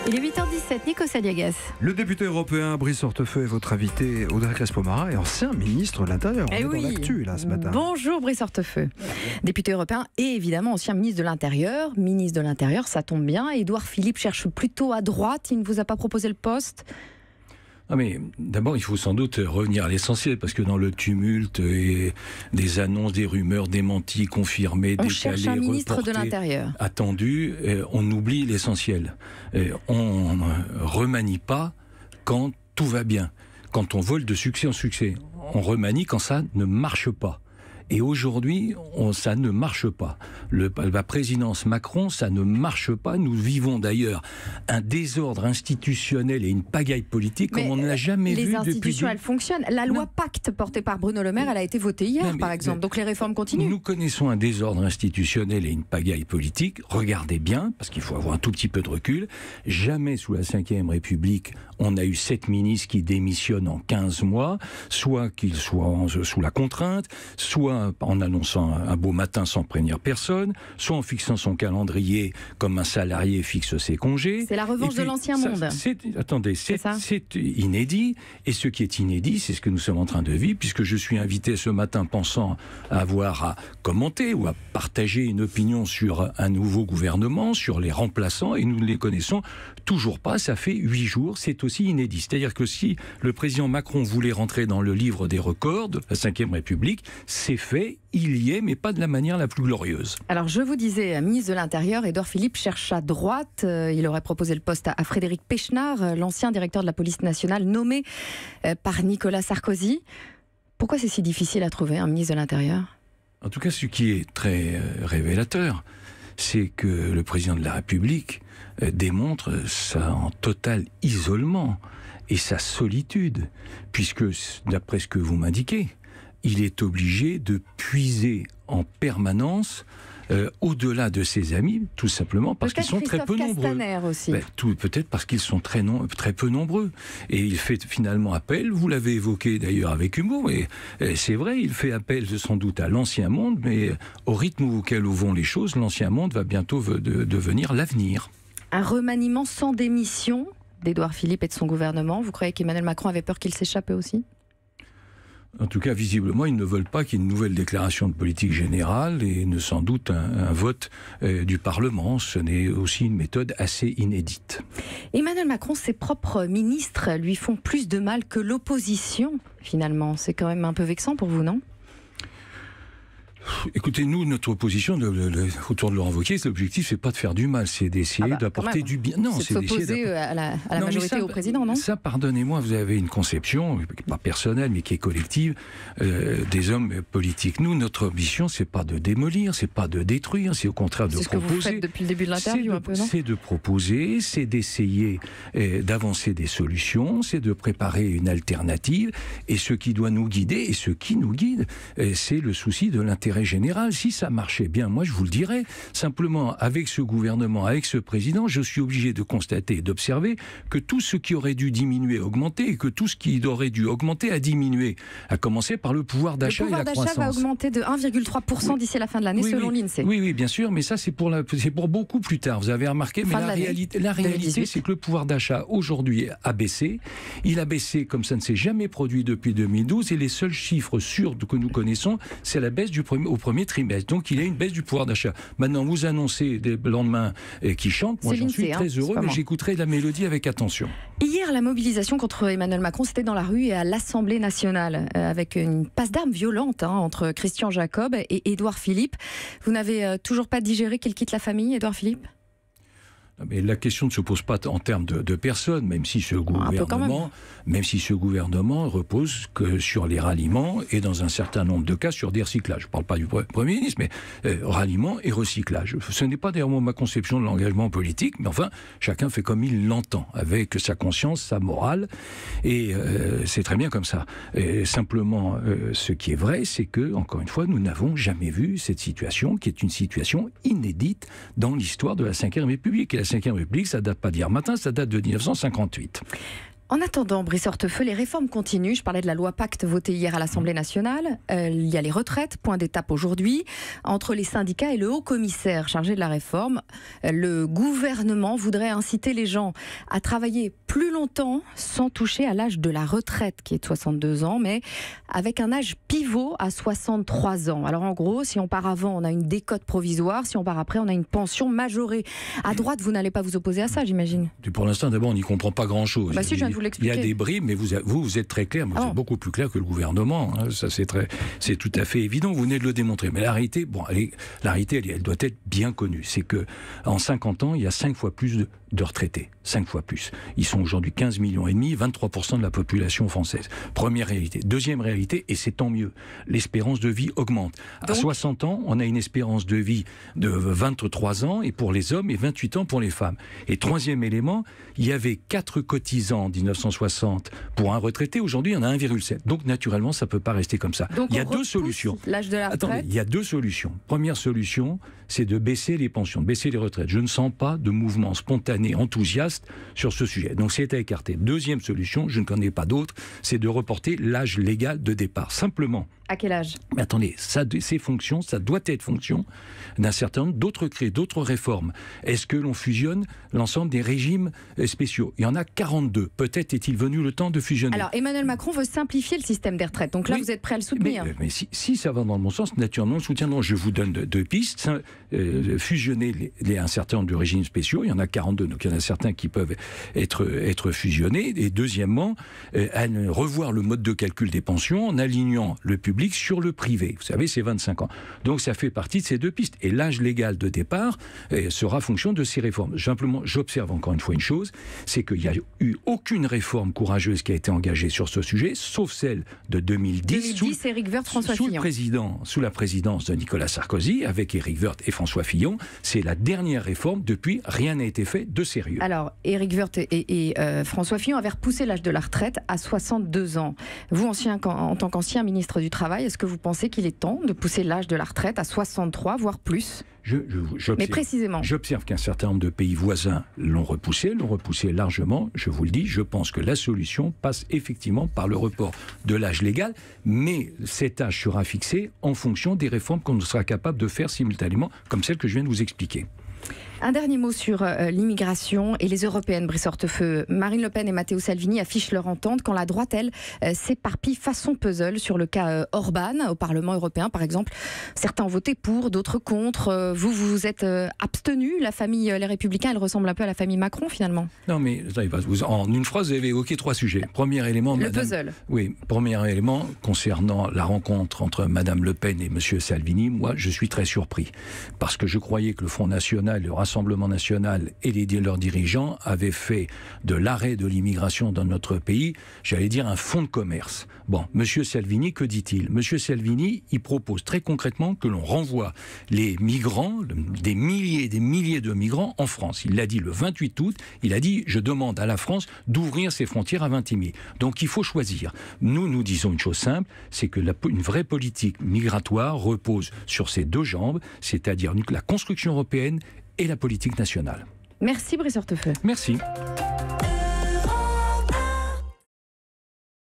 Il est 8h17, Nico Saliagas. Le député européen Brice Hortefeux est votre invité, Audrey Crespo-Mara est ancien ministre de l'Intérieur. On est dans l'actu là ce matin. Bonjour Brice Hortefeux, député européen et évidemment ancien ministre de l'Intérieur. Ministre de l'Intérieur, ça tombe bien. Édouard Philippe cherche plutôt à droite, il ne vous a pas proposé le poste ? Ah mais d'abord, il faut sans doute revenir à l'essentiel, parce que dans le tumulte et des annonces, des rumeurs démenties, confirmées, on décalées, cherche un ministre reportées, de l'Intérieur. Attendu, on oublie l'essentiel. On ne remanie pas quand tout va bien, quand on vole de succès en succès. On remanie quand ça ne marche pas. Et aujourd'hui, ça ne marche pas. La présidence Macron, ça ne marche pas. Nous vivons d'ailleurs un désordre institutionnel et une pagaille politique comme on ne l'a jamais vu depuis... Les institutions, elles fonctionnent. La loi Pacte, portée par Bruno Le Maire, elle a été votée hier, par exemple. Donc les réformes continuent. Nous connaissons un désordre institutionnel et une pagaille politique. Regardez bien, parce qu'il faut avoir un tout petit peu de recul. Jamais sous la Ve République, on a eu 7 ministres qui démissionnent en 15 mois, soit qu'ils soient sous la contrainte, soit en annonçant un beau matin sans prévenir personne, soit en fixant son calendrier comme un salarié fixe ses congés. C'est la revanche de l'ancien monde. C'est inédit, et ce qui est inédit, c'est ce que nous sommes en train de vivre, puisque je suis invité ce matin pensant avoir à commenter ou à partager une opinion sur un nouveau gouvernement, sur les remplaçants, et nous ne les connaissons toujours pas. Ça fait 8 jours, c'est aussi inédit. C'est-à-dire que si le président Macron voulait rentrer dans le livre des records de la Ve République, c'est fait, il y est, mais pas de la manière la plus glorieuse. Alors je vous disais, ministre de l'Intérieur, Édouard Philippe cherche à droite. Il aurait proposé le poste à Frédéric Pechnard, l'ancien directeur de la police nationale, nommé par Nicolas Sarkozy. Pourquoi c'est si difficile à trouver un ministre de l'Intérieur ? En tout cas, ce qui est très révélateur, c'est que le président de la République démontre son total isolement et sa solitude, puisque, d'après ce que vous m'indiquez, il est obligé de puiser en permanence au-delà de ses amis, tout simplement parce qu'ils sont très peu nombreux. Aussi. Peut-être parce qu'ils sont très peu nombreux. Et il fait finalement appel, vous l'avez évoqué d'ailleurs avec humour, et c'est vrai, il fait appel sans doute à l'ancien monde, mais au rythme auquel vont les choses, l'ancien monde va bientôt devenir l'avenir. Un remaniement sans démission d'Édouard Philippe et de son gouvernement. Vous croyez qu'Emmanuel Macron avait peur qu'il s'échappe aussi ? En tout cas, visiblement, ils ne veulent pas qu'il y ait une nouvelle déclaration de politique générale et sans doute un vote du Parlement. Ce n'est aussi une méthode assez inédite. Emmanuel Macron, ses propres ministres lui font plus de mal que l'opposition, finalement. C'est quand même un peu vexant pour vous, non ? Écoutez, nous, notre opposition autour de Laurent Wauquiez, l'objectif, c'est pas de faire du mal, c'est d'essayer d'apporter du bien. Non, c'est d'opposer à la majorité au président, non ? Ça, pardonnez-moi, vous avez une conception, pas personnelle, mais qui est collective, des hommes politiques. Nous, notre ambition, c'est pas de démolir, c'est pas de détruire, c'est au contraire de proposer. C'est ce que vous faites depuis le début de l'interview, un peu, non ? C'est de proposer, c'est d'essayer d'avancer des solutions, c'est de préparer une alternative, et ce qui doit nous guider, et ce qui nous guide, c'est le souci de l'intérêt général. Si ça marchait bien, moi je vous le dirais. Simplement, avec ce gouvernement, avec ce président, je suis obligé de constater et d'observer que tout ce qui aurait dû diminuer a augmenté et que tout ce qui aurait dû augmenter a diminué. À commencer par le pouvoir d'achat et la croissance. Le pouvoir d'achat va augmenter de 1,3% d'ici la fin de l'année, selon l'INSEE. Oui, bien sûr, mais ça c'est pour beaucoup plus tard. Vous avez remarqué, mais la réalité c'est que le pouvoir d'achat aujourd'hui a baissé. Il a baissé comme ça ne s'est jamais produit depuis 2012 et les seuls chiffres sûrs que nous connaissons, c'est la baisse au premier trimestre. Donc il y a une baisse du pouvoir d'achat. Maintenant, vous annoncez des lendemains qui chantent. Moi, j'en suis très heureux, mais j'écouterai la mélodie avec attention. Hier, la mobilisation contre Emmanuel Macron, c'était dans la rue et à l'Assemblée nationale, avec une passe d'armes violente entre Christian Jacob et Édouard Philippe. Vous n'avez toujours pas digéré qu'il quitte la famille, Édouard Philippe ? Mais la question ne se pose pas en termes de personnes, même si ce gouvernement repose que sur les ralliements et dans un certain nombre de cas sur des recyclages. Je ne parle pas du Premier ministre, mais ralliement et recyclage. Ce n'est pas d'ailleurs ma conception de l'engagement politique, mais enfin, chacun fait comme il l'entend, avec sa conscience, sa morale, et c'est très bien comme ça. Simplement, ce qui est vrai, c'est que, encore une fois, nous n'avons jamais vu cette situation, qui est une situation inédite dans l'histoire de la Ve République. Et la Ve République, ça date pas d'hier matin, ça date de 1958. En attendant, Brice Hortefeux, les réformes continuent. Je parlais de la loi Pacte votée hier à l'Assemblée nationale. Il y a les retraites, point d'étape aujourd'hui. Entre les syndicats et le haut-commissaire chargé de la réforme, le gouvernement voudrait inciter les gens à travailler plus longtemps sans toucher à l'âge de la retraite, qui est de 62 ans, mais avec un âge pivot à 63 ans. Alors en gros, si on part avant, on a une décote provisoire. Si on part après, on a une pension majorée. À droite, vous n'allez pas vous opposer à ça, j'imagine. Pour l'instant, d'abord, on n'y comprend pas grand-chose. Bah si, je viens de vous l'expliquer. Il y a des bribes, mais vous êtes très clair. Vous êtes beaucoup plus clair que le gouvernement. Hein. Ça, c'est tout à fait évident. Vous venez de le démontrer. Mais la réalité, elle doit être bien connue. C'est que en 50 ans, il y a 5 fois plus de retraités. 5 fois plus. Ils sont aujourd'hui 15,5 millions, 23% de la population française. Première réalité. Deuxième réalité, et c'est tant mieux, l'espérance de vie augmente. À 60 ans, on a une espérance de vie de 23 ans et pour les hommes et 28 ans pour les femmes. Et troisième élément, il y avait 4 cotisants en 1960 pour un retraité. Aujourd'hui, il y en a 1,7. Donc naturellement, ça ne peut pas rester comme ça. Donc, il y a 2 solutions. L'âge de la retraite. Attendez, il y a 2 solutions. Première solution, c'est de baisser les pensions, de baisser les retraites. Je ne sens pas de mouvement spontané, enthousiaste sur ce sujet. Donc c'est à écarter. Deuxième solution, je ne connais pas d'autre, c'est de reporter l'âge légal de départ. Simplement. À quel âge ? Mais attendez, ça doit être fonction d'un certain nombre d'autres réformes. Est-ce que l'on fusionne l'ensemble des régimes spéciaux ? Il y en a 42. Peut-être est-il venu le temps de fusionner. Alors Emmanuel Macron veut simplifier le système des retraites. Donc là, vous êtes prêt à le soutenir ? Mais si ça va dans le bon sens, naturellement, nous soutiendrons. Je vous donne 2 pistes. Fusionner un certain nombre de régimes spéciaux. Il y en a 42, donc il y en a certains qui peuvent être fusionnés. Et deuxièmement, revoir le mode de calcul des pensions en alignant le public sur le privé. Vous savez, c'est 25 ans. Donc ça fait partie de ces 2 pistes. Et l'âge légal de départ sera fonction de ces réformes. Simplement, j'observe encore une fois une chose, c'est qu'il n'y a eu aucune réforme courageuse qui a été engagée sur ce sujet, sauf celle de 2010. Éric Woerth, François Fillon. Sous la présidence de Nicolas Sarkozy, avec Éric Woerth et François Fillon. C'est la dernière réforme. Depuis, rien n'a été fait de sérieux. Alors, Éric Woerth et François Fillon avaient repoussé l'âge de la retraite à 62 ans. Vous, en tant qu'ancien ministre du Travail, est-ce que vous pensez qu'il est temps de pousser l'âge de la retraite à 63, voire plus ? Mais précisément. J'observe qu'un certain nombre de pays voisins l'ont repoussé largement. Je vous le dis, je pense que la solution passe effectivement par le report de l'âge légal, mais cet âge sera fixé en fonction des réformes qu'on sera capable de faire simultanément, comme celle que je viens de vous expliquer. Un dernier mot sur l'immigration et les européennes, Brice Hortefeux. Marine Le Pen et Matteo Salvini affichent leur entente quand la droite, elle, s'éparpille façon puzzle sur le cas Orban. Au Parlement européen, par exemple, certains ont voté pour, d'autres contre. Vous vous êtes abstenu. La famille Les Républicains, elle ressemble un peu à la famille Macron, finalement. Non, mais en une phrase, vous avez évoqué 3 sujets. Premier élément... puzzle. Oui, premier élément concernant la rencontre entre Madame Le Pen et Monsieur Salvini. Moi, je suis très surpris. Parce que je croyais que le Front National, le Rassemblement National et leurs dirigeants avaient fait de l'arrêt de l'immigration dans notre pays, j'allais dire un fonds de commerce. Bon, Monsieur Salvini, que dit-il ? Monsieur Salvini, il propose très concrètement que l'on renvoie les migrants, des milliers de migrants en France. Il l'a dit le 28 août, il a dit « Je demande à la France d'ouvrir ses frontières à 20 000 ». Donc il faut choisir. Nous disons une chose simple, c'est que une vraie politique migratoire repose sur ces 2 jambes, c'est-à-dire la construction européenne et la politique nationale. Merci Brice Hortefeux. Merci.